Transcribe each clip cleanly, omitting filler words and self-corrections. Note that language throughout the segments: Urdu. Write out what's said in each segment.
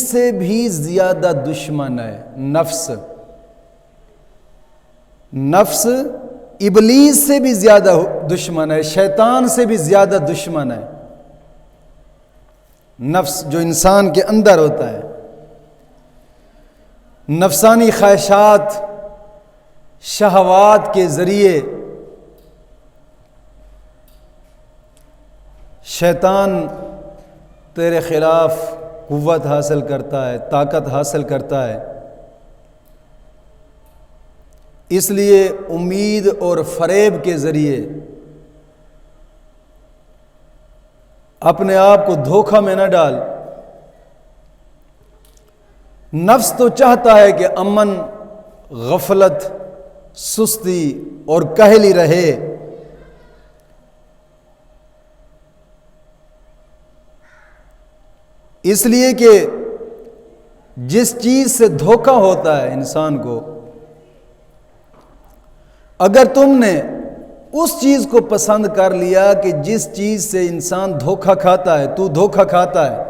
سے بھی زیادہ دشمن ہے نفس. نفس ابلیس سے بھی زیادہ دشمن ہے، شیطان سے بھی زیادہ دشمن ہے. نفس جو انسان کے اندر ہوتا ہے، نفسانی خواہشات، شہوات کے ذریعے شیطان تیرے خلاف قوت حاصل کرتا ہے، طاقت حاصل کرتا ہے. اس لیے امید اور فریب کے ذریعے اپنے آپ کو دھوکہ میں نہ ڈال. نفس تو چاہتا ہے کہ امن، غفلت، سستی اور کہلی رہے. اس لیے کہ جس چیز سے دھوکہ ہوتا ہے انسان کو، اگر تم نے اس چیز کو پسند کر لیا کہ جس چیز سے انسان دھوکہ کھاتا ہے، تو دھوکہ کھاتا ہے،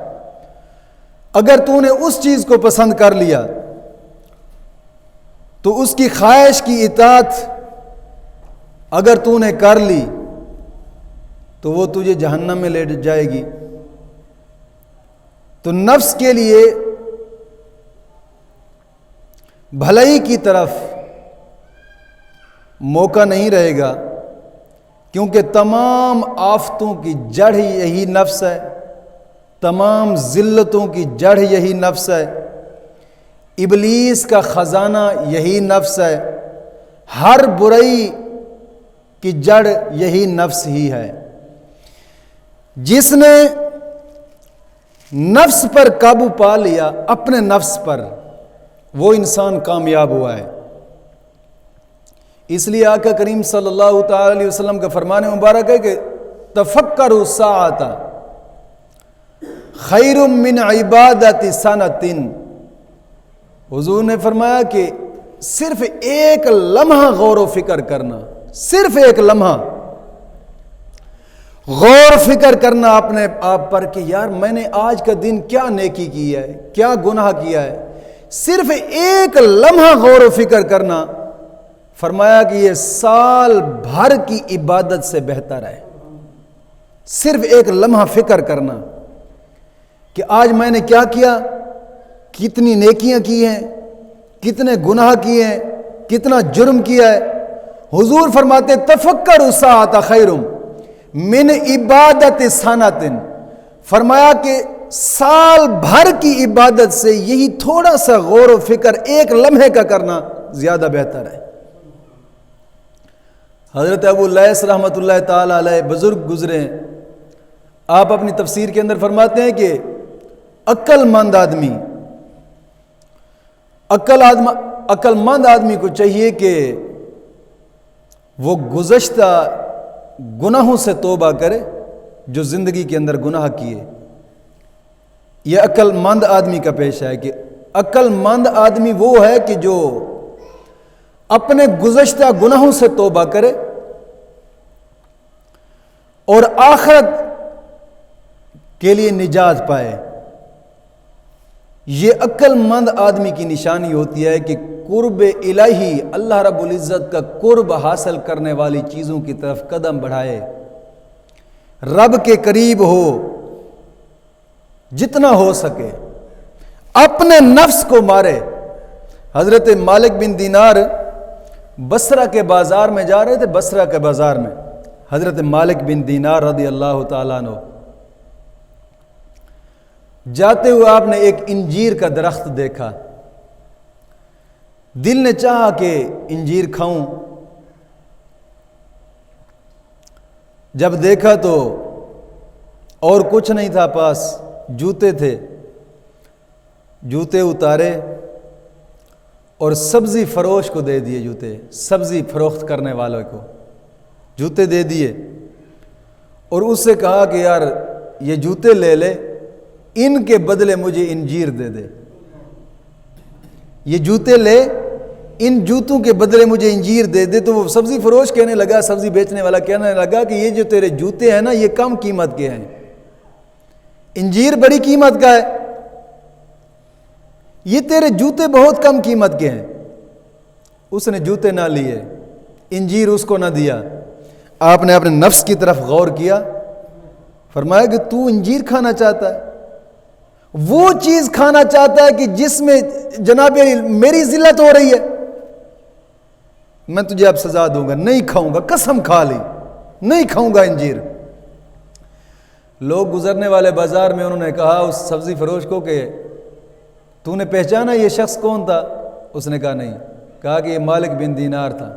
اگر تو نے اس چیز کو پسند کر لیا تو اس کی خواہش کی اطاعت اگر تو نے کر لی تو وہ تجھے جہنم میں لے جائے گی. تو نفس کے لیے بھلائی کی طرف موقع نہیں رہے گا، کیونکہ تمام آفتوں کی جڑ یہی نفس ہے، تمام ذلتوں کی جڑ یہی نفس ہے، ابلیس کا خزانہ یہی نفس ہے، ہر برائی کی جڑ یہی نفس ہی ہے. جس نے نفس پر قابو پا لیا، اپنے نفس پر، وہ انسان کامیاب ہوا ہے. اس لیے آقا کریم صلی اللہ تعالی علیہ وسلم کا فرمان مبارک ہے کہ تفکروا الساعۃ خیر من عبادت سنۃ. حضور نے فرمایا کہ صرف ایک لمحہ غور و فکر کرنا، صرف ایک لمحہ غور فکر کرنا اپنے آپ پر کہ یار میں نے آج کا دن کیا نیکی کی ہے، کیا گناہ کیا ہے. صرف ایک لمحہ غور و فکر کرنا، فرمایا کہ یہ سال بھر کی عبادت سے بہتر ہے. صرف ایک لمحہ فکر کرنا کہ آج میں نے کیا کیا، کتنی نیکیاں کی ہیں، کتنے گناہ کیے ہیں، کتنا جرم کیا ہے. حضور فرماتے تفکروا الساعۃ خیر من عبادت سنۃ. فرمایا کہ سال بھر کی عبادت سے یہی تھوڑا سا غور و فکر ایک لمحے کا کرنا زیادہ بہتر ہے. حضرت ابو لیث رحمۃ اللہ تعالی علیہ بزرگ گزرے ہیں. آپ اپنی تفسیر کے اندر فرماتے ہیں کہ عقل مند آدمی کو چاہیے کہ وہ گزشتہ گناہوں سے توبہ کرے جو زندگی کے اندر گناہ کیے. یہ عقل مند آدمی کا پیشہ ہے کہ عقل مند آدمی وہ ہے کہ جو اپنے گزشتہ گناہوں سے توبہ کرے اور آخرت کے لیے نجات پائے. یہ عقل مند آدمی کی نشانی ہوتی ہے کہ قرب الہی، اللہ رب العزت کا قرب حاصل کرنے والی چیزوں کی طرف قدم بڑھائے، رب کے قریب ہو جتنا ہو سکے، اپنے نفس کو مارے. حضرت مالک بن دینار بصرہ کے بازار میں جا رہے تھے. بصرہ کے بازار میں حضرت مالک بن دینار رضی اللہ تعالیٰ عنہ جاتے ہوئے آپ نے ایک انجیر کا درخت دیکھا. دل نے چاہا کہ انجیر کھاؤں. جب دیکھا تو اور کچھ نہیں تھا پاس، جوتے تھے. جوتے اتارے اور سبزی فروش کو دے دیے. جوتے سبزی فروخت کرنے والوں کو جوتے دے دیے اور اس سے کہا کہ یار یہ جوتے لے لے، ان کے بدلے مجھے انجیر دے دے. یہ جوتے لے، ان جوتوں کے بدلے مجھے انجیر دے دے. تو وہ سبزی فروش کہنے لگا، سبزی بیچنے والا کہنے لگا کہ یہ جو تیرے جوتے ہیں نا یہ کم قیمت کے ہیں، انجیر بڑی قیمت کا ہے. یہ تیرے جوتے بہت کم قیمت کے ہیں. اس نے جوتے نہ لیے, انجیر اس کو نہ دیا. آپ نے اپنے نفس کی طرف غور کیا, فرمایا کہ تو انجیر کھانا چاہتا ہے, وہ چیز کھانا چاہتا ہے کہ جس میں جناب میری ذلت ہو رہی ہے, میں تجھے اب سزا دوں گا, نہیں کھاؤں گا, قسم کھا لی نہیں کھاؤں گا انجیر. لوگ گزرنے والے بازار میں, انہوں نے کہا اس سبزی فروش کو کہ تو نے پہچانا یہ شخص کون تھا؟ اس نے کہا نہیں. کہا کہ یہ مالک بن دینار تھا.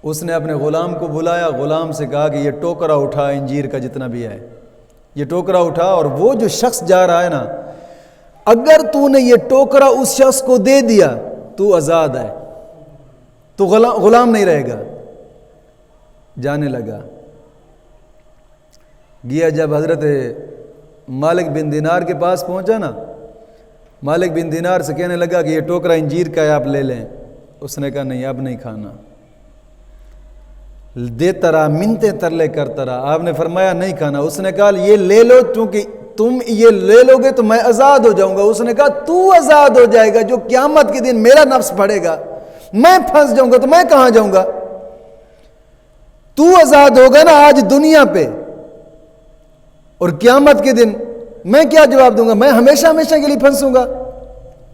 اس نے اپنے غلام کو بلایا, غلام سے کہا کہ یہ ٹوکرا اٹھا انجیر کا جتنا بھی ہے, یہ ٹوکرا اٹھا, اور وہ جو شخص جا رہا ہے نا, اگر تو نے یہ ٹوکرا اس شخص کو دے دیا تو آزاد ہے, تو غلام نہیں رہے گا. جانے لگا. گیا جب حضرت مالک بن دینار کے پاس پہنچا نا, مالک بن دینار سے کہنے لگا کہ یہ ٹوکرا انجیر کا ہے, آپ لے لیں. اس نے کہا نہیں, اب نہیں کھانا. دیتا رہا, منتیں ترلے کرتا رہا. آپ نے فرمایا نہیں کھانا. اس نے کہا یہ لے لو, کیونکہ تم یہ لے لو گے تو میں آزاد ہو جاؤں گا. اس نے کہا تو آزاد ہو جائے گا, جو قیامت کے دن میرا نفس پڑے گا, میں پھنس جاؤں گا تو میں کہاں جاؤں گا؟ تو آزاد ہوگا نا آج دنیا پہ, اور قیامت کے دن میں کیا جواب دوں گا؟ میں ہمیشہ ہمیشہ کے لیے پھنسوں گا.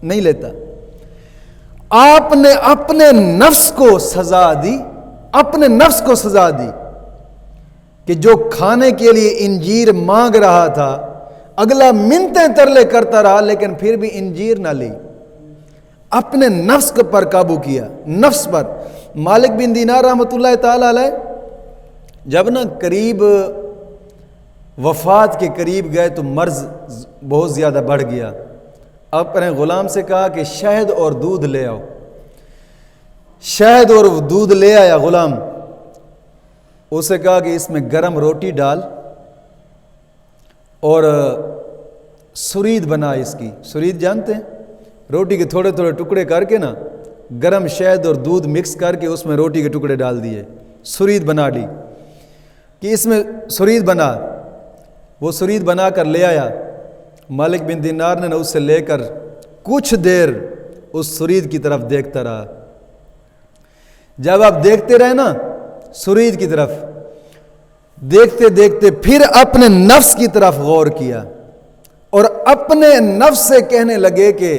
نہیں لیتا. آپ نے اپنے نفس کو سزا دی, اپنے نفس کو سزا دی کہ جو کھانے کے لیے انجیر مانگ رہا تھا, اگلا منتیں ترلے کرتا رہا لیکن پھر بھی انجیر نہ لی. اپنے نفس پر قابو کیا, نفس پر. مالک بن دینار رحمۃ اللہ تعالی علیہ جب نا قریب وفات کے قریب گئے تو مرض بہت زیادہ بڑھ گیا. اپنے غلام سے کہا کہ شہد اور دودھ لے آؤ. شہد اور دودھ لے آیا غلام. اسے کہا کہ اس میں گرم روٹی ڈال اور سرید بنا اس کی. سرید جانتے ہیں؟ روٹی کے تھوڑے تھوڑے ٹکڑے کر کے نا, گرم شہد اور دودھ مکس کر کے اس میں روٹی کے ٹکڑے ڈال دیے, سرید بنا لی کہ اس میں سرید بنا. وہ سرید بنا کر لے آیا. مالک بن دینار نے اس سے لے کر کچھ دیر اس سرید کی طرف دیکھتا رہا. جب آپ دیکھتے رہے نا سرید کی طرف, دیکھتے دیکھتے پھر اپنے نفس کی طرف غور کیا اور اپنے نفس سے کہنے لگے کہ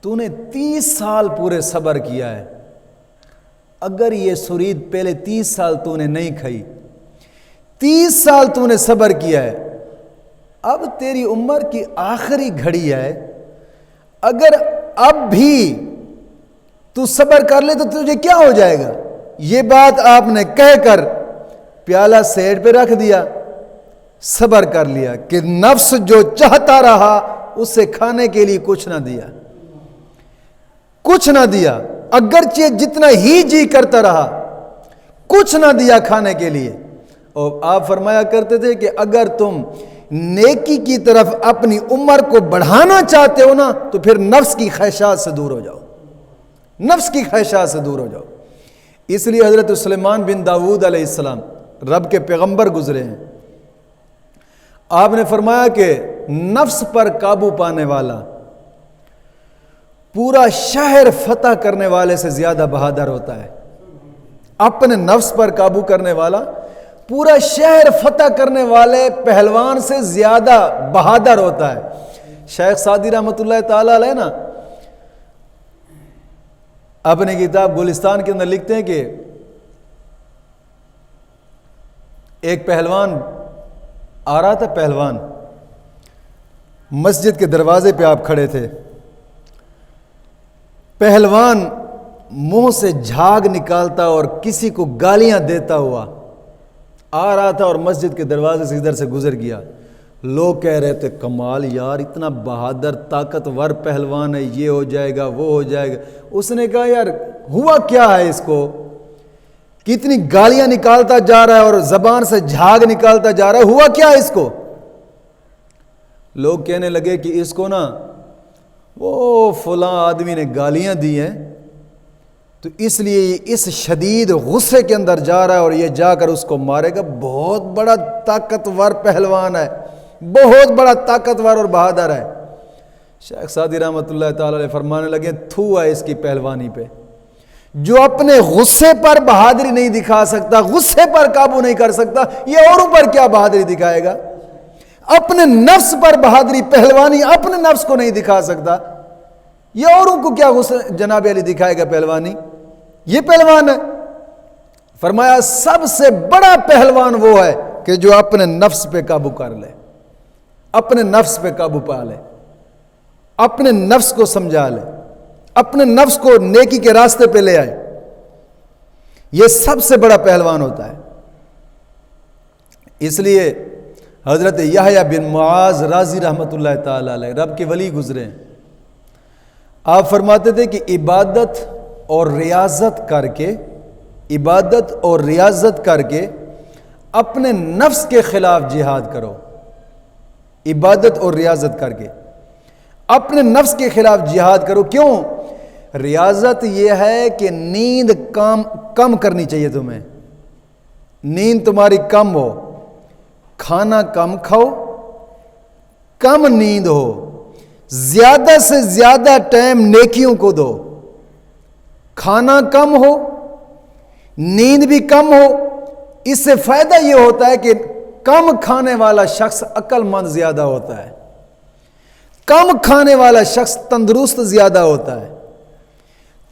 تو نے 30 سال پورے صبر کیا ہے, اگر یہ سرید پہلے 30 سال تو نے نہیں کھائی, 30 سال تو نے صبر کیا ہے, اب تیری عمر کی آخری گھڑی ہے, اگر اب بھی تو صبر کر لے تو تجھے کیا ہو جائے گا؟ یہ بات آپ نے کہہ کر پیالہ سیٹ پہ رکھ دیا, صبر کر لیا کہ نفس جو چاہتا رہا اسے کھانے کے لیے کچھ نہ دیا, کچھ نہ دیا. اگرچہ جتنا ہی جی کرتا رہا, کچھ نہ دیا کھانے کے لیے. اور آپ فرمایا کرتے تھے کہ اگر تم نیکی کی طرف اپنی عمر کو بڑھانا چاہتے ہو نا تو پھر نفس کی خواہشات سے دور ہو جاؤ, نفس کی خواہشات سے دور ہو جاؤ. اس لیے حضرت سلیمان بن داؤد علیہ السلام رب کے پیغمبر گزرے ہیں. آپ نے فرمایا کہ نفس پر قابو پانے والا پورا شہر فتح کرنے والے سے زیادہ بہادر ہوتا ہے. اپنے نفس پر قابو کرنے والا پورا شہر فتح کرنے والے پہلوان سے زیادہ بہادر ہوتا ہے. شیخ سعدی رحمۃ اللہ تعالی علیہ نا اپنی کتاب گلستان کے اندر لکھتے ہیں کہ ایک پہلوان آ رہا تھا. پہلوان مسجد کے دروازے پہ آپ کھڑے تھے. پہلوان منہ سے جھاگ نکالتا اور کسی کو گالیاں دیتا ہوا آ رہا تھا اور مسجد کے دروازے سے ادھر سے گزر گیا. لوگ کہہ رہے تھے کمال یار, اتنا بہادر طاقتور پہلوان ہے, یہ ہو جائے گا وہ ہو جائے گا. اس نے کہا یار ہوا کیا ہے اس کو, کتنی گالیاں نکالتا جا رہا ہے اور زبان سے جھاگ نکالتا جا رہا ہے, ہوا کیا ہے اس کو؟ لوگ کہنے لگے کہ اس کو نا وہ فلاں آدمی نے گالیاں دی ہیں تو اس لیے اس شدید غصے کے اندر جا رہا ہے اور یہ جا کر اس کو مارے گا. بہت بڑا طاقتور پہلوان ہے, بہت بڑا طاقتور اور بہادر ہے. شیخ سعدی رحمۃ اللہ تعالی علیہ فرمانے لگے تھو ہے اس کی پہلوانی پہ، جو اپنے غصے پر بہادری نہیں دکھا سکتا، غصے پر قابو نہیں کر سکتا، یہ اوروں پر کیا بہادری دکھائے گا؟ اپنے نفس پر بہادری، پہلوانی اپنے نفس کو نہیں دکھا سکتا، یہ اوروں کو کیا غصہ جناب علی دکھائے گا پہلوانی؟ یہ پہلوان ہے۔ فرمایا سب سے بڑا پہلوان وہ ہے کہ جو اپنے نفس پہ قابو کر لے، اپنے نفس پہ قابو پا لے، اپنے نفس کو سمجھا لے، اپنے نفس کو نیکی کے راستے پہ لے آئے، یہ سب سے بڑا پہلوان ہوتا ہے۔ اس لیے حضرت یحییٰ بن معاذ رازی رحمۃ اللہ تعالی علیہ رب کے ولی گزرے ہیں، آپ فرماتے تھے کہ عبادت اور ریاضت کر کے، عبادت اور ریاضت کر کے اپنے نفس کے خلاف جہاد کرو، عبادت اور ریاضت کر کے اپنے نفس کے خلاف جہاد کرو۔ کیوں؟ ریاضت یہ ہے کہ نیند کم کرنی چاہیے تمہیں، نیند تمہاری کم ہو، کھانا کم کھاؤ، کم نیند ہو، زیادہ سے زیادہ ٹائم نیکیوں کو دو، کھانا کم ہو، نیند بھی کم ہو۔ اس سے فائدہ یہ ہوتا ہے کہ کم کھانے والا شخص عقل مند زیادہ ہوتا ہے، کم کھانے والا شخص تندرست زیادہ ہوتا ہے،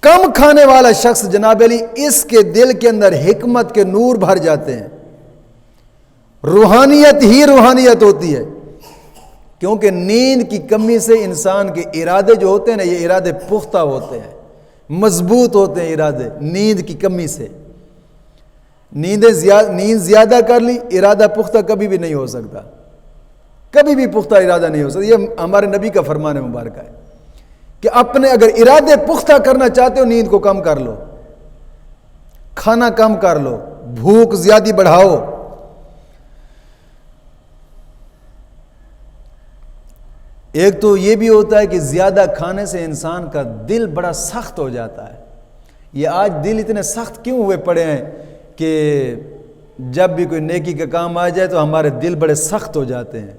کم کھانے والا شخص جناب علی اس کے دل کے اندر حکمت کے نور بھر جاتے ہیں، روحانیت ہی روحانیت ہوتی ہے۔ کیونکہ نیند کی کمی سے انسان کے ارادے جو ہوتے ہیں نا، یہ ارادے پختہ ہوتے ہیں، مضبوط ہوتے ہیں ارادے، نیند کی کمی سے۔ نیند زیادہ کر لی، ارادہ پختہ کبھی بھی نہیں ہو سکتا، کبھی بھی پختہ ارادہ نہیں ہو سکتا۔ یہ ہمارے نبی کا فرمان مبارکہ ہے کہ اپنے اگر ارادے پختہ کرنا چاہتے ہو، نیند کو کم کر لو، کھانا کم کر لو، بھوک زیادہ بڑھاؤ۔ ایک تو یہ بھی ہوتا ہے کہ زیادہ کھانے سے انسان کا دل بڑا سخت ہو جاتا ہے۔ یہ آج دل اتنے سخت کیوں ہوئے پڑے ہیں کہ جب بھی کوئی نیکی کا کام آ جائے تو ہمارے دل بڑے سخت ہو جاتے ہیں،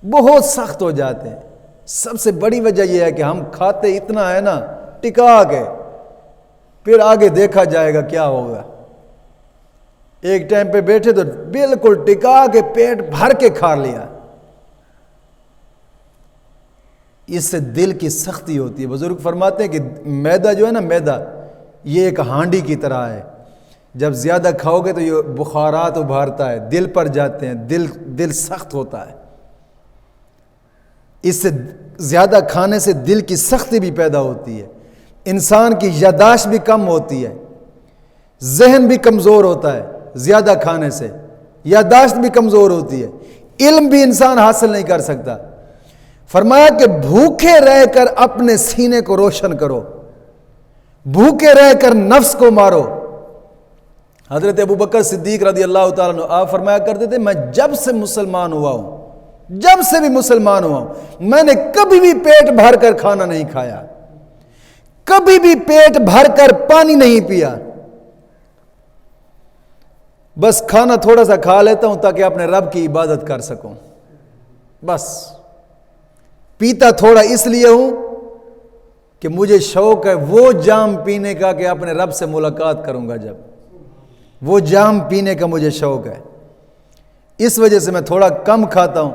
بہت سخت ہو جاتے ہیں۔ سب سے بڑی وجہ یہ ہے کہ ہم کھاتے اتنا ہے نا ٹکا کے، پھر آگے دیکھا جائے گا کیا ہوگا۔ ایک ٹائم پہ بیٹھے تو بالکل ٹکا کے پیٹ بھر کے کھا لیا، اس سے دل کی سختی ہوتی ہے۔ بزرگ فرماتے ہیں کہ میدا جو ہے نا، میدا یہ ایک ہانڈی کی طرح ہے، جب زیادہ کھاؤ گے تو یہ بخارات ابھارتا ہے، دل پر جاتے ہیں، دل سخت ہوتا ہے۔ اس سے زیادہ کھانے سے دل کی سختی بھی پیدا ہوتی ہے، انسان کی یادداشت بھی کم ہوتی ہے، ذہن بھی کمزور ہوتا ہے زیادہ کھانے سے، یادداشت بھی کمزور ہوتی ہے، علم بھی انسان حاصل نہیں کر سکتا۔ فرمایا کہ بھوکے رہ کر اپنے سینے کو روشن کرو، بھوکے رہ کر نفس کو مارو۔ حضرت ابوبکر صدیق رضی اللہ تعالیٰ عنہ آپ فرمایا کرتے تھے، میں جب سے مسلمان ہوا ہوں، جب سے بھی مسلمان ہوا ہوں، میں نے کبھی بھی پیٹ بھر کر کھانا نہیں کھایا، کبھی بھی پیٹ بھر کر پانی نہیں پیا، بس کھانا تھوڑا سا کھا لیتا ہوں تاکہ اپنے رب کی عبادت کر سکوں، بس پیتا تھوڑا اس لیے ہوں کہ مجھے شوق ہے وہ جام پینے کا کہ اپنے رب سے ملاقات کروں گا، جب وہ جام پینے کا مجھے شوق ہے، اس وجہ سے میں تھوڑا کم کھاتا ہوں۔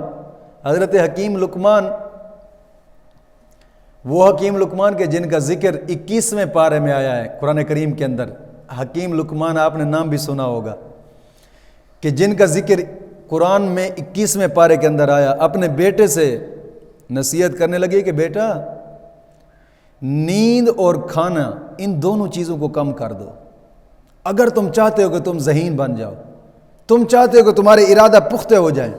حضرت حکیم لقمان، وہ حکیم لقمان کے جن کا ذکر 21ویں پارے میں آیا ہے قرآن کریم کے اندر، حکیم لقمان آپ نے نام بھی سنا ہوگا، کہ جن کا ذکر قرآن میں 21ویں پارے کے اندر آیا، اپنے بیٹے سے نصیحت کرنے لگے کہ بیٹا نیند اور کھانا ان دونوں چیزوں کو کم کر دو، اگر تم چاہتے ہو کہ تم ذہین بن جاؤ، تم چاہتے ہو کہ تمہارے ارادہ پختہ ہو جائیں،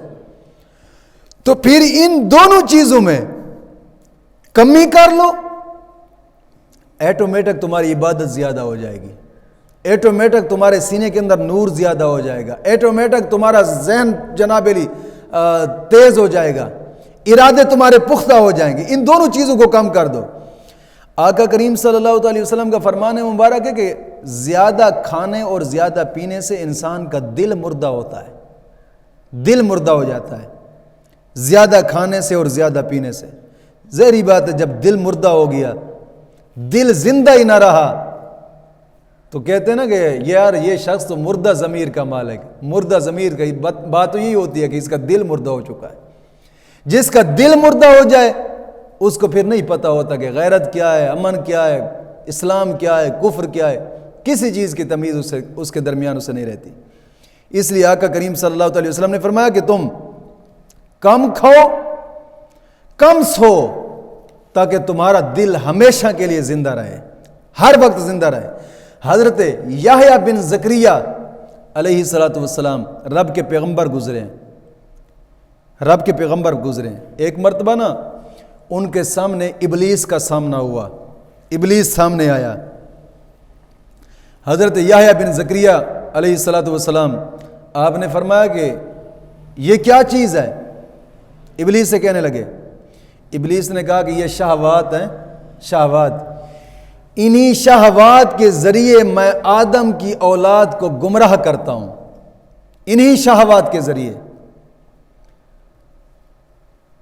تو پھر ان دونوں چیزوں میں کمی کر لو، ایٹومیٹک تمہاری عبادت زیادہ ہو جائے گی، ایٹومیٹک تمہارے سینے کے اندر نور زیادہ ہو جائے گا، ایٹومیٹک تمہارا ذہن جناب علی تیز ہو جائے گا، ارادے تمہارے پختہ ہو جائیں گے۔ ان دونوں چیزوں کو کم کر دو۔ آقا کریم صلی اللہ علیہ وسلم کا فرمان مبارک ہے کہ زیادہ کھانے اور زیادہ پینے سے انسان کا دل مردہ ہوتا ہے، دل مردہ ہو جاتا ہے، زیادہ کھانے سے اور زیادہ پینے سے۔ ظاہری بات ہے جب دل مردہ ہو گیا، دل زندہ ہی نہ رہا، تو کہتے ہیں نا کہ یار یہ شخص تو مردہ ضمیر کا مالک، مردہ ضمیر کا بات تو یہی ہوتی ہے کہ اس کا دل مردہ ہو چکا ہے۔ جس کا دل مردہ ہو جائے اس کو پھر نہیں پتہ ہوتا کہ غیرت کیا ہے، امن کیا ہے، اسلام کیا ہے، کفر کیا ہے، کسی چیز کی تمیز اس کے درمیان اسے نہیں رہتی۔ اس لیے آقا کریم صلی اللہ علیہ وسلم نے فرمایا کہ تم کم کھاؤ، کم سو، تاکہ تمہارا دل ہمیشہ کے لیے زندہ رہے، ہر وقت زندہ رہے۔ حضرت یحییٰ بن زکریا علیہ السلام رب کے پیغمبر گزرے ہیں، رب کے پیغمبر گزرے ہیں۔ ایک مرتبہ نا ان کے سامنے ابلیس کا سامنا ہوا، ابلیس سامنے آیا۔ حضرت یحییٰ بن زکریا علیہ السلام آپ نے فرمایا کہ یہ کیا چیز ہے؟ ابلیس سے کہنے لگے، ابلیس نے کہا کہ یہ شہوات ہیں، شہوات، انہی شہوات کے ذریعے میں آدم کی اولاد کو گمراہ کرتا ہوں، انہی شہوات کے ذریعے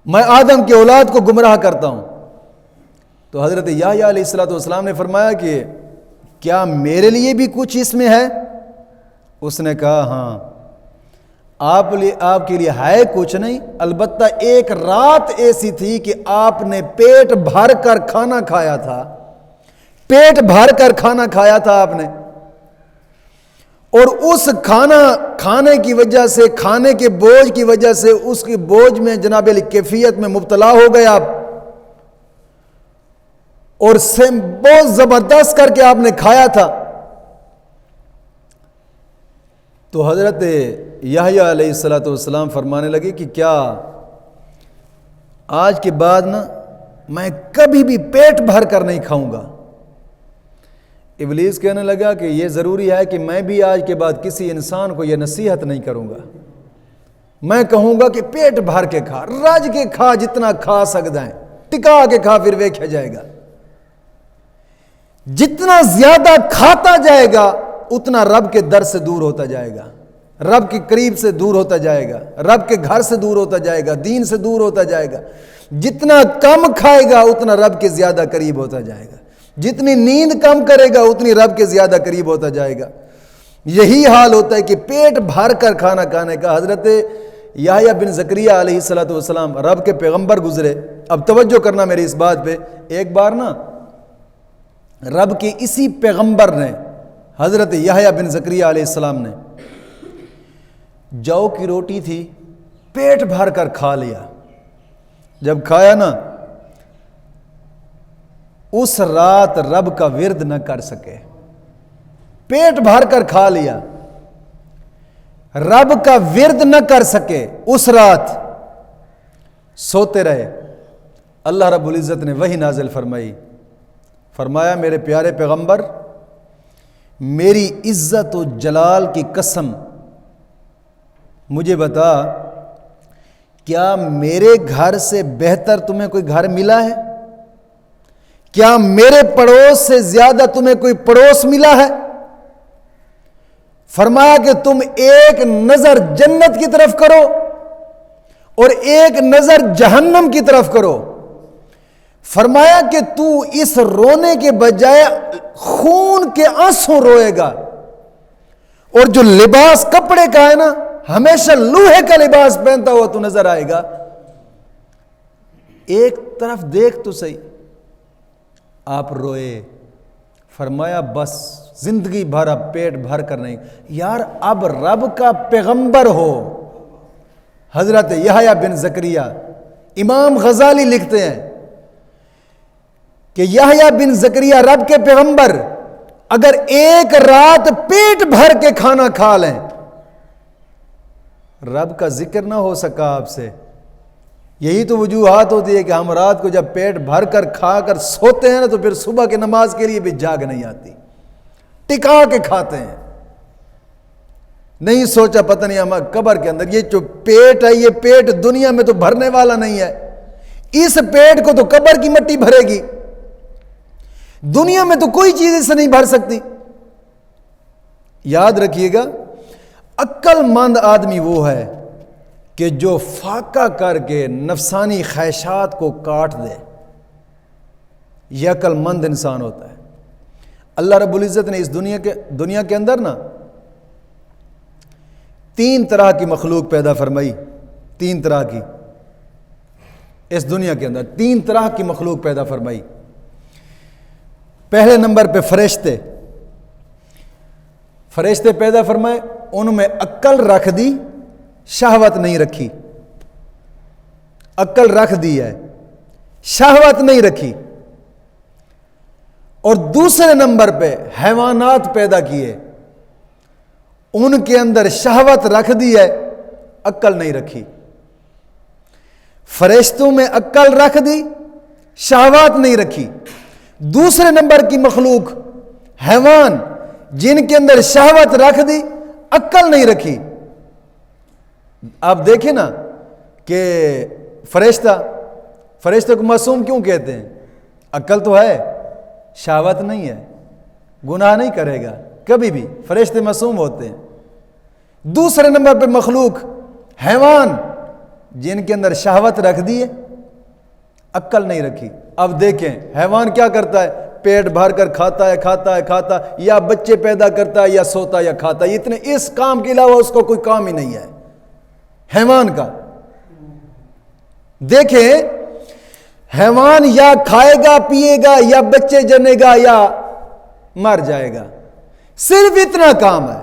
میں آدم کی اولاد کو گمراہ کرتا ہوں۔ تو حضرت یحییٰ علیہ السلام نے فرمایا کہ کیا میرے لیے بھی کچھ اس میں ہے؟ اس نے کہا ہاں، آپ کے لیے ہے کچھ نہیں، البتہ ایک رات ایسی تھی کہ آپ نے پیٹ بھر کر کھانا کھایا تھا، پیٹ بھر کر کھانا کھایا تھا آپ نے، اور اس کھانا کھانے کی وجہ سے، کھانے کے بوجھ کی وجہ سے اس کی بوجھ میں جناب علی کیفیت میں مبتلا ہو گئے آپ، اور بہت زبردست کر کے آپ نے کھایا تھا۔ تو حضرت یحییٰ علیہ السلام فرمانے لگے کہ کیا آج کے بعد نا میں کبھی بھی پیٹ بھر کر نہیں کھاؤں گا۔ ابلیس کہنے لگا کہ یہ ضروری ہے کہ میں بھی آج کے بعد کسی انسان کو یہ نصیحت نہیں کروں گا، میں کہوں گا کہ پیٹ بھر کے کھا، رج کے کھا، جتنا کھا سکتا ہے، ٹکا کے کھا، پھر ویکھا جائے گا۔ جتنا زیادہ کھاتا جائے گا اتنا رب کے در سے دور ہوتا جائے گا، رب کے قریب سے دور ہوتا جائے گا، رب کے گھر سے دور ہوتا جائے گا، دین سے دور ہوتا جائے گا۔ جتنا کم کھائے گا اتنا رب کے زیادہ قریب ہوتا جائے گا، جتنی نیند کم کرے گا اتنی رب کے زیادہ قریب ہوتا جائے گا۔ یہی حال ہوتا ہے کہ پیٹ بھر کر کھانا کھانے کا۔ حضرت یحییٰ بن زکریا علیہ السلام رب کے پیغمبر گزرے۔ اب توجہ کرنا میری اس بات پہ، ایک بار نا رب کے اسی پیغمبر نے، حضرت یحییٰ بن زکریا علیہ السلام نے جو کی روٹی تھی پیٹ بھر کر کھا لیا۔ جب کھایا نا اس رات رب کا ورد نہ کر سکے، پیٹ بھر کر کھا لیا، رب کا ورد نہ کر سکے، اس رات سوتے رہے۔ اللہ رب العزت نے وحی نازل فرمائی، فرمایا میرے پیارے پیغمبر، میری عزت و جلال کی قسم مجھے بتا، کیا میرے گھر سے بہتر تمہیں کوئی گھر ملا ہے؟ کیا میرے پڑوس سے زیادہ تمہیں کوئی پڑوس ملا ہے؟ فرمایا کہ تم ایک نظر جنت کی طرف کرو اور ایک نظر جہنم کی طرف کرو۔ فرمایا کہ تو اس رونے کے بجائے خون کے آنسو روئے گا، اور جو لباس کپڑے کا ہے نا، ہمیشہ لوہے کا لباس پہنتا ہوا تو نظر آئے گا۔ ایک طرف دیکھ تو صحیح۔ آپ روئے۔ فرمایا بس زندگی بھر اب پیٹ بھر کر نہیں۔ یار اب رب کا پیغمبر ہو حضرت یحییٰ بن زکریا، امام غزالی لکھتے ہیں کہ یحییٰ بن زکریا رب کے پیغمبر اگر ایک رات پیٹ بھر کے کھانا کھا لیں، رب کا ذکر نہ ہو سکا آپ سے۔ یہی تو وجوہات ہوتی ہے کہ ہم رات کو جب پیٹ بھر کر کھا کر سوتے ہیں نا تو پھر صبح کی نماز کے لیے بھی جاگ نہیں آتی، ٹکا کے کھاتے ہیں۔ نہیں سوچا پتہ نہیں ہمارے قبر کے اندر یہ جو پیٹ ہے، یہ پیٹ دنیا میں تو بھرنے والا نہیں ہے، اس پیٹ کو تو قبر کی مٹی بھرے گی، دنیا میں تو کوئی چیز اسے نہیں بھر سکتی۔ یاد رکھیے گا، عقل مند آدمی وہ ہے کہ جو فاقہ کر کے نفسانی خواہشات کو کاٹ دے، یہ عقل مند انسان ہوتا ہے۔ اللہ رب العزت نے اس دنیا کے اندر نا 3 طرح کی مخلوق پیدا فرمائی، 3 طرح کی، اس دنیا کے اندر 3 طرح کی مخلوق پیدا فرمائی۔ پہلے نمبر پہ فرشتے پیدا فرمائے، ان میں عقل رکھ دی، شہوت نہیں رکھی۔ عقل رکھ دی ہے، شہوت نہیں رکھی۔ اور دوسرے نمبر پہ حیوانات پیدا کیے، ان کے اندر شہوت رکھ دی ہے، عقل نہیں رکھی۔ فرشتوں میں عقل رکھ دی، شہوات نہیں رکھی۔ دوسرے نمبر کی مخلوق حیوان، جن کے اندر شہوت رکھ دی، عقل نہیں رکھی۔ آپ دیکھیں نا کہ فرشتہ کو معصوم کیوں کہتے ہیں؟ عقل تو ہے، شہوت نہیں ہے، گناہ نہیں کرے گا کبھی بھی، فرشتے معصوم ہوتے ہیں۔ دوسرے نمبر پہ مخلوق حیوان، جن کے اندر شہوت رکھ دی ہے، عقل نہیں رکھی۔ اب دیکھیں حیوان کیا کرتا ہے، پیٹ بھر کر کھاتا ہے، یا بچے پیدا کرتا ہے، یا سوتا یا کھاتا ہے، اتنے اس کام کے علاوہ اس کو کوئی کام ہی نہیں ہے حیوان کا۔ دیکھیں حیوان یا کھائے گا پیے گا، یا بچے جنے گا، یا مر جائے گا، صرف اتنا کام ہے۔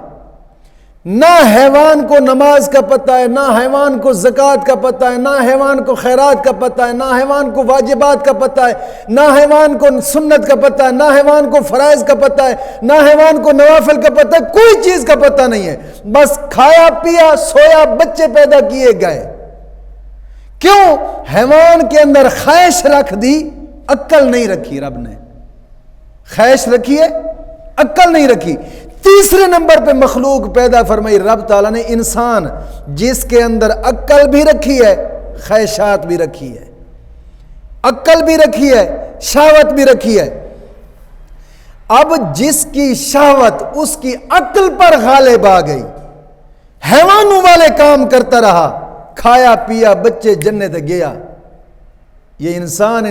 نہ حیوان کو نماز کا پتہ ہے، نہ حیوان کو زکوٰۃ کا پتہ ہے، نہ حیوان کو خیرات کا پتہ ہے، نہ حیوان کو واجبات کا پتہ ہے، نہ حیوان کو سنت کا پتہ ہے، نہ حیوان کو فرائض کا پتہ ہے، نہ حیوان کو نوافل کا پتہ ہے، کوئی چیز کا پتہ نہیں ہے۔ بس کھایا پیا سویا، بچے پیدا کیے گئے۔ کیوں؟ حیوان کے اندر خواہش رکھ دی، عقل نہیں رکھی۔ رب نے خواہش رکھی ہے، عقل نہیں رکھی۔ تیسرے نمبر پہ مخلوق پیدا فرمائی رب تعالیٰ نے، انسان، جس کے اندر عقل بھی رکھی ہے، خواہشات بھی رکھی ہے، عقل بھی رکھی ہے، شہوت بھی رکھی ہے۔ اب جس کی شہوت اس کی عقل پر غالب آ گئی، حیوانوں والے کام کرتا رہا، کھایا پیا بچے جنت گیا، یہ انسان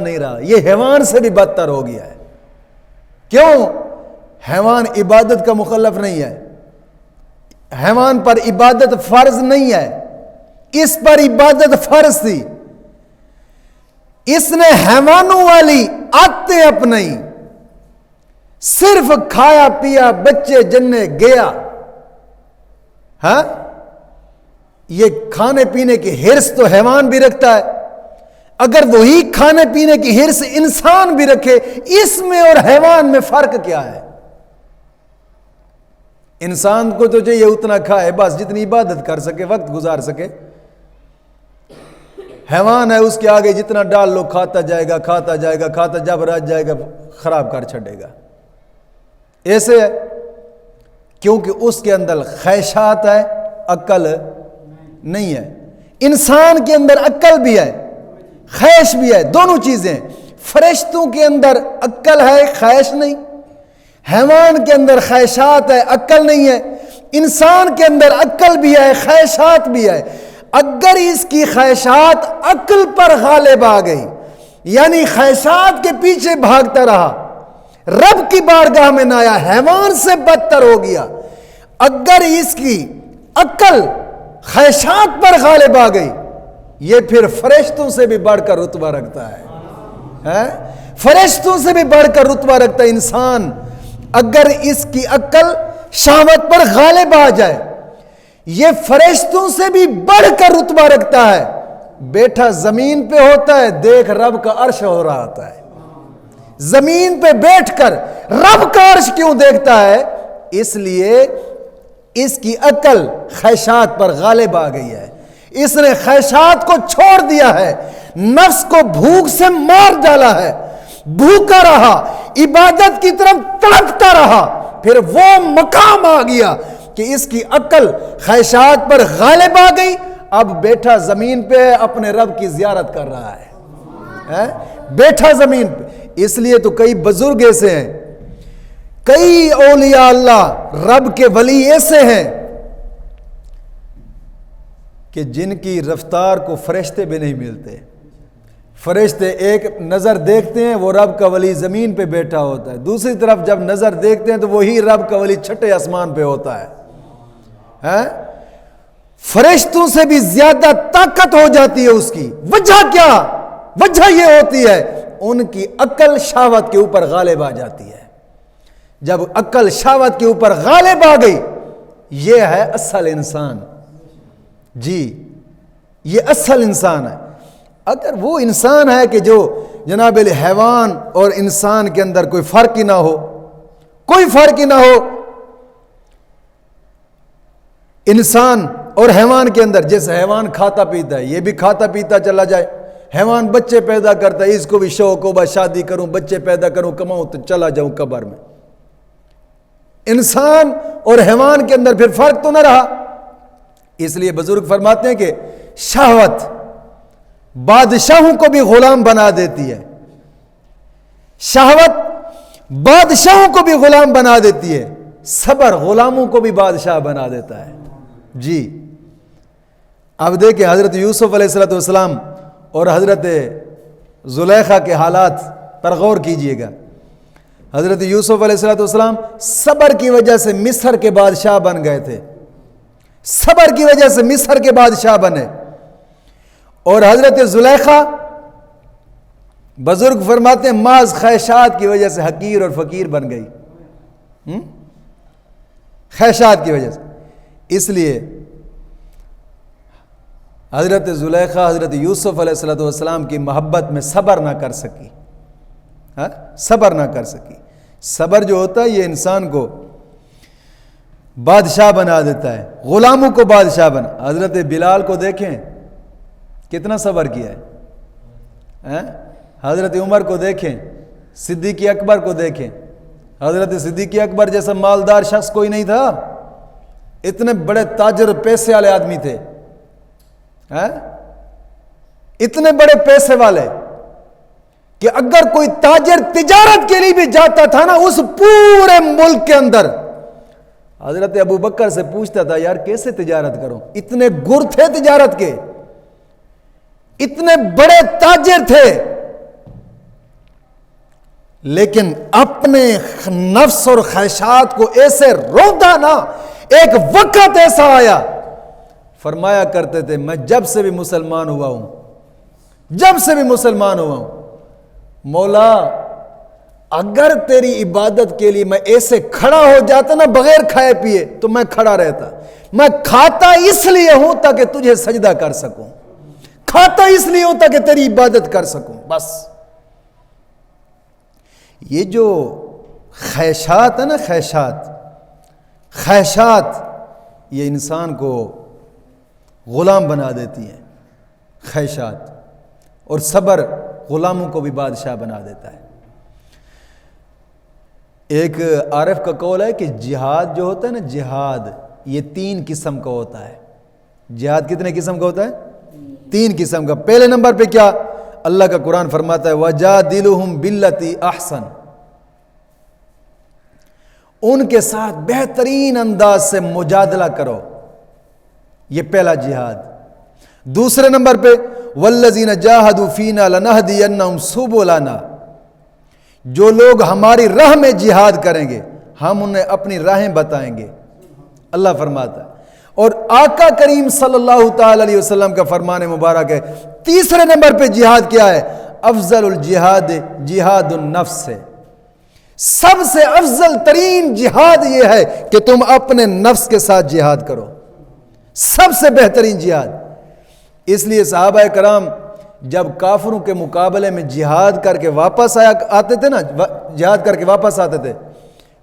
نہیں رہا، یہ حیوان سے بھی بدتر ہو گیا ہے۔ کیوں؟ حیوان عبادت کا مکلف نہیں ہے، حیوان پر عبادت فرض نہیں ہے، اس پر عبادت فرض تھی، اس نے حیوانوں والی عادتیں اپنائی، صرف کھایا پیا بچے جننے گیا۔ ہاں، یہ کھانے پینے کی ہرس تو حیوان بھی رکھتا ہے، اگر وہی کھانے پینے کی ہرس انسان بھی رکھے، اس میں اور حیوان میں فرق کیا ہے؟ انسان کو تو چاہیے اتنا کھائے بس جتنی عبادت کر سکے، وقت گزار سکے۔ حیوان ہے، اس کے آگے جتنا ڈال لو کھاتا جائے گا، جب رج جائے گا خراب کر چھڑے گا۔ ایسے ہے کیونکہ اس کے اندر خواہشات ہے، عقل نہیں ہے۔ انسان کے اندر عقل بھی ہے، خواہش بھی ہے، دونوں چیزیں۔ فرشتوں کے اندر عقل ہے، خواہش نہیں۔ حیوان کے اندر خواہشات ہے، عقل نہیں ہے۔ انسان کے اندر عقل بھی ہے، خواہشات بھی ہے۔ اگر اس کی خواہشات عقل پر غالب آ گئی، یعنی خواہشات کے پیچھے بھاگتا رہا، رب کی بارگاہ میں نہ آیا، حیوان سے بدتر ہو گیا۔ اگر اس کی عقل خواہشات پر غالب آ گئی، یہ پھر فرشتوں سے بھی بڑھ کر رتبہ رکھتا ہے، فرشتوں سے بھی بڑھ کر رتبہ رکھتا ہے انسان۔ اگر اس کی عقل شہوت پر غالب آ جائے، یہ فرشتوں سے بھی بڑھ کر رتبہ رکھتا ہے۔ بیٹھا زمین پہ ہوتا ہے، دیکھ رب کا عرش ہو رہا ہوتا ہے۔ زمین پہ بیٹھ کر رب کا عرش کیوں دیکھتا ہے؟ اس لیے اس کی عقل خواہشات پر غالب آ گئی ہے، اس نے خواہشات کو چھوڑ دیا ہے، نفس کو بھوک سے مار ڈالا ہے، بھوکا رہا، عبادت کی طرف تڑپتا رہا، پھر وہ مقام آ گیا کہ اس کی عقل خواہشات پر غالب آ گئی، اب بیٹھا زمین پہ اپنے رب کی زیارت کر رہا ہے، بیٹھا زمین پہ۔ اس لیے تو کئی بزرگ ایسے ہیں، کئی اولیاء اللہ رب کے ولی ایسے ہیں کہ جن کی رفتار کو فرشتے بھی نہیں ملتے، فرشتے ایک نظر دیکھتے ہیں، وہ رب کا ولی زمین پہ بیٹھا ہوتا ہے، دوسری طرف جب نظر دیکھتے ہیں تو وہی رب کا ولی چھٹے آسمان پہ ہوتا ہے۔ فرشتوں سے بھی زیادہ طاقت ہو جاتی ہے اس کی۔ وجہ کیا؟ وجہ یہ ہوتی ہے ان کی عقل شہوت کے اوپر غالب آ جاتی ہے۔ جب عقل شہوت کے اوپر غالب آ گئی، یہ ہے اصل انسان۔ جی یہ اصل انسان ہے۔ اگر وہ انسان ہے کہ جو جناب حیوان اور انسان کے اندر کوئی فرق ہی نہ ہو، کوئی فرق ہی نہ ہو، انسان اور حیوان کے اندر، جیسے حیوان کھاتا پیتا ہے، یہ بھی کھاتا پیتا چلا جائے، حیوان بچے پیدا کرتا ہے، اس کو بھی شوق ہو بس شادی کروں، بچے پیدا کروں، کماؤں تو چلا جاؤں قبر میں۔ انسان اور حیوان کے اندر پھر فرق تو نہ رہا۔ اس لیے بزرگ فرماتے ہیں کہ شہوت بادشاہوں کو بھی غلام بنا دیتی ہے، شہوت بادشاہوں کو بھی غلام بنا دیتی ہے، صبر غلاموں کو بھی بادشاہ بنا دیتا ہے۔ جی اب دیکھیں حضرت یوسف علیہ السلام اور حضرت زلیخا کے حالات پر غور کیجئے گا۔ حضرت یوسف علیہ السلام صبر کی وجہ سے مصر کے بادشاہ بن گئے تھے، صبر کی وجہ سے مصر کے بادشاہ بنے، اور حضرت زلیخا بزرگ فرماتے ہیں محض خواہشات کی وجہ سے حقیر اور فقیر بن گئی، خواہشات کی وجہ سے۔ اس لیے حضرت زلیخا حضرت یوسف علیہ السلام کی محبت میں صبر نہ کر سکی، صبر نہ کر سکی۔ صبر جو ہوتا ہے یہ انسان کو بادشاہ بنا دیتا ہے، غلاموں کو بادشاہ بنا۔ حضرت بلال کو دیکھیں کتنا صبر کیا ہے، حضرت عمر کو دیکھیں، صدیق اکبر کو دیکھیں۔ حضرت صدیق اکبر جیسا مالدار شخص کوئی نہیں تھا، اتنے بڑے تاجر پیسے والے آدمی تھے، اتنے بڑے پیسے والے کہ اگر کوئی تاجر تجارت کے لیے بھی جاتا تھا نا اس پورے ملک کے اندر، حضرت ابو بکر سے پوچھتا تھا یار کیسے تجارت کروں، اتنے گر تھے تجارت کے، اتنے بڑے تاجر تھے، لیکن اپنے نفس اور خواہشات کو ایسے روتا نا، ایک وقت ایسا آیا فرمایا کرتے تھے میں جب سے بھی مسلمان ہوا ہوں، جب سے بھی مسلمان ہوا ہوں، مولا اگر تیری عبادت کے لیے میں ایسے کھڑا ہو جاتا نا بغیر کھائے پیے تو میں کھڑا رہتا، میں کھاتا اس لیے ہوں تاکہ تجھے سجدہ کر سکوں، کھاتا اس لیے ہوں تاکہ تیری عبادت کر سکوں، بس۔ یہ جو خواہشات ہے نا، خواہشات یہ انسان کو غلام بنا دیتی ہیں، خواہشات، اور صبر غلاموں کو بھی بادشاہ بنا دیتا ہے۔ ایک عارف کا قول ہے کہ جہاد جو ہوتا ہے نا، جہاد یہ 3 قسم کا ہوتا ہے۔ جہاد کتنے قسم کا ہوتا ہے؟ 3 قسم کا۔ پہلے نمبر پہ کیا؟ اللہ کا قرآن فرماتا ہے وَجَادِلُهُمْ بِالَّتِي أَحْسَنُ، ان کے ساتھ بہترین انداز سے مجادلہ کرو، یہ پہلا جہاد۔ دوسرے نمبر پہ وَالَّذِينَ جَاهَدُوا فِينَا لَنَهْدِيَنَّهُمْ سُبُلَنَا، جو لوگ ہماری راہ میں جہاد کریں گے ہم انہیں اپنی راہیں بتائیں گے، اللہ فرماتا ہے۔ اور آقا کریم صلی اللہ تعالی علیہ وسلم کا فرمان مبارک ہے، تیسرے نمبر پہ جہاد کیا ہے؟ افضل الجہاد جہاد النفس ہے، سب سے افضل ترین جہاد یہ ہے کہ تم اپنے نفس کے ساتھ جہاد کرو، سب سے بہترین جہاد۔ اس لیے صحابہ کرام جب کافروں کے مقابلے میں جہاد کر کے واپس آتے تھے نا، جہاد کر کے واپس آتے تھے،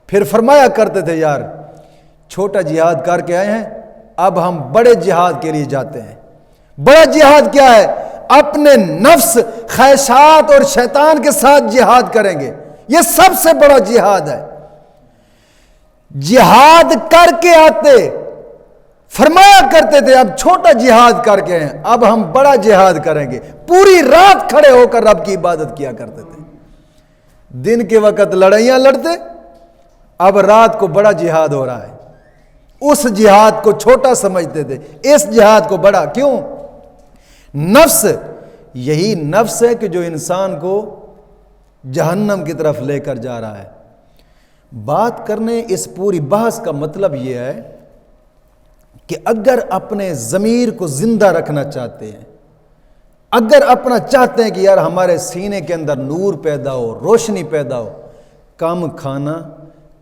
پھر فرمایا کرتے تھے یار چھوٹا جہاد کر کے آئے ہیں، اب ہم بڑے جہاد کے لیے جاتے ہیں۔ بڑا جہاد کیا ہے؟ اپنے نفس، خواہشات اور شیطان کے ساتھ جہاد کریں گے، یہ سب سے بڑا جہاد ہے۔ جہاد کر کے آتے، فرمایا کرتے تھے اب چھوٹا جہاد کر کے ہیں، اب ہم بڑا جہاد کریں گے، پوری رات کھڑے ہو کر رب کی عبادت کیا کرتے تھے۔ دن کے وقت لڑائیاں لڑتے، اب رات کو بڑا جہاد ہو رہا ہے، اس جہاد کو چھوٹا سمجھتے تھے، اس جہاد کو بڑا۔ کیوں؟ نفس یہی نفس ہے کہ جو انسان کو جہنم کی طرف لے کر جا رہا ہے۔ بات کرنے اس پوری بحث کا مطلب یہ ہے کہ اگر اپنے ضمیر کو زندہ رکھنا چاہتے ہیں، اگر اپنا چاہتے ہیں کہ یار ہمارے سینے کے اندر نور پیدا ہو، روشنی پیدا ہو، کم کھانا،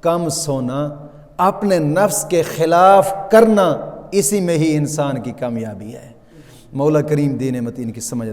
کم سونا، اپنے نفس کے خلاف کرنا، اسی میں ہی انسان کی کامیابی ہے۔ مولا کریم دین متین کی سمجھ